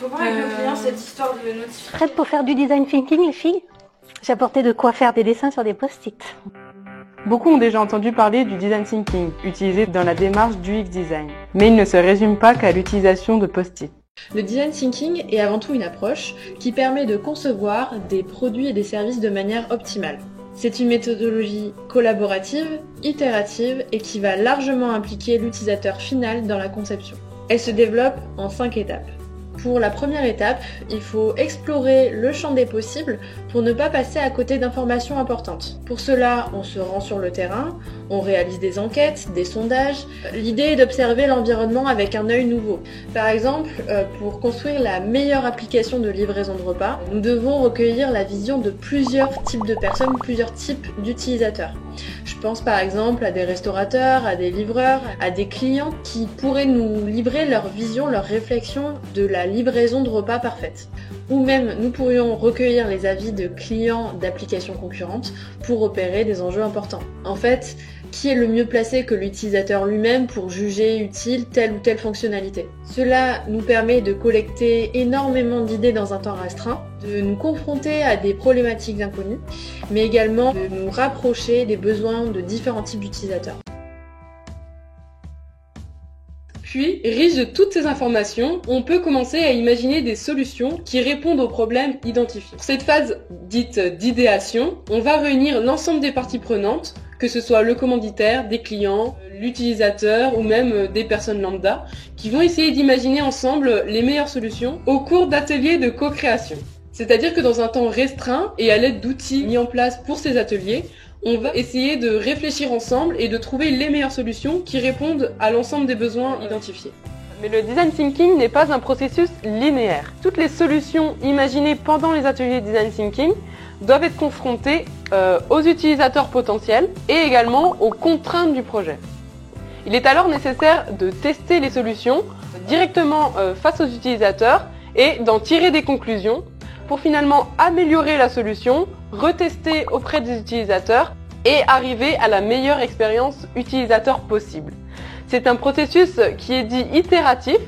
faut voir avec nos clients cette histoire de notification. Prête pour faire du design thinking, les filles? J'ai apporté de quoi faire des dessins sur des post-it. Beaucoup ont déjà entendu parler du design thinking, utilisé dans la démarche du UX design. Mais il ne se résume pas qu'à l'utilisation de post-it. Le design thinking est avant tout une approche qui permet de concevoir des produits et des services de manière optimale. C'est une méthodologie collaborative, itérative et qui va largement impliquer l'utilisateur final dans la conception. Elle se développe en 5 étapes. Pour la première étape, il faut explorer le champ des possibles pour ne pas passer à côté d'informations importantes. Pour cela, on se rend sur le terrain, on réalise des enquêtes, des sondages. L'idée est d'observer l'environnement avec un œil nouveau. Par exemple, pour construire la meilleure application de livraison de repas, nous devons recueillir la vision de plusieurs types de personnes, plusieurs types d'utilisateurs. Je pense par exemple à des restaurateurs, à des livreurs, à des clients qui pourraient nous livrer leur vision, leur réflexion de la livraison de repas parfaite. Ou même nous pourrions recueillir les avis de clients d'applications concurrentes pour repérer des enjeux importants. En fait, qui est le mieux placé que l'utilisateur lui-même pour juger utile telle ou telle fonctionnalité? Cela nous permet de collecter énormément d'idées dans un temps restreint, de nous confronter à des problématiques inconnues, mais également de nous rapprocher des besoins de différents types d'utilisateurs. Puis, riche de toutes ces informations, on peut commencer à imaginer des solutions qui répondent aux problèmes identifiés. Pour cette phase dite d'idéation, on va réunir l'ensemble des parties prenantes, que ce soit le commanditaire, des clients, l'utilisateur ou même des personnes lambda, qui vont essayer d'imaginer ensemble les meilleures solutions au cours d'ateliers de co-création. C'est-à-dire que dans un temps restreint et à l'aide d'outils mis en place pour ces ateliers, on va essayer de réfléchir ensemble et de trouver les meilleures solutions qui répondent à l'ensemble des besoins identifiés. Mais le design thinking n'est pas un processus linéaire. Toutes les solutions imaginées pendant les ateliers de design thinking doivent être confrontées aux utilisateurs potentiels et également aux contraintes du projet. Il est alors nécessaire de tester les solutions directement face aux utilisateurs et d'en tirer des conclusions pour finalement améliorer la solution, retester auprès des utilisateurs et arriver à la meilleure expérience utilisateur possible. C'est un processus qui est dit itératif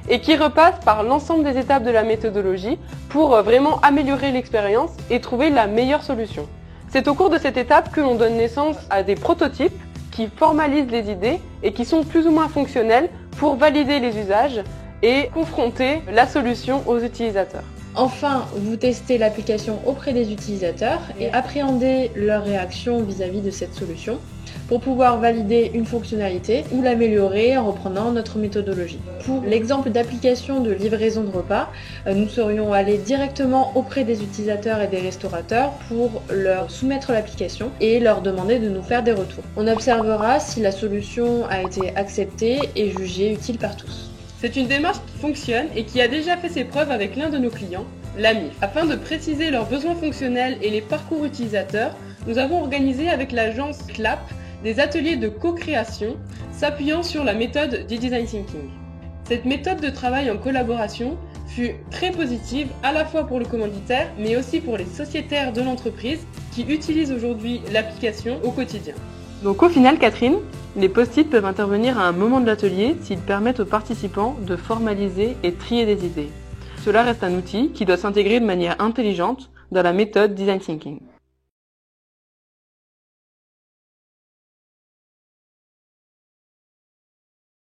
et qui repasse par l'ensemble des étapes de la méthodologie pour vraiment améliorer l'expérience et trouver la meilleure solution. C'est au cours de cette étape que l'on donne naissance à des prototypes qui formalisent les idées et qui sont plus ou moins fonctionnels pour valider les usages et confronter la solution aux utilisateurs. Enfin, vous testez l'application auprès des utilisateurs et appréhendez leur réaction vis-à-vis de cette solution pour pouvoir valider une fonctionnalité ou l'améliorer en reprenant notre méthodologie. Pour l'exemple d'application de livraison de repas, nous serions allés directement auprès des utilisateurs et des restaurateurs pour leur soumettre l'application et leur demander de nous faire des retours. On observera si la solution a été acceptée et jugée utile par tous. C'est une démarche qui fonctionne et qui a déjà fait ses preuves avec l'un de nos clients, l'AMIF. Afin de préciser leurs besoins fonctionnels et les parcours utilisateurs, nous avons organisé avec l'agence CLAP des ateliers de co-création s'appuyant sur la méthode du design thinking. Cette méthode de travail en collaboration fut très positive à la fois pour le commanditaire mais aussi pour les sociétaires de l'entreprise qui utilisent aujourd'hui l'application au quotidien. Donc au final, Catherine, les post-it peuvent intervenir à un moment de l'atelier s'ils permettent aux participants de formaliser et trier des idées. Cela reste un outil qui doit s'intégrer de manière intelligente dans la méthode design thinking.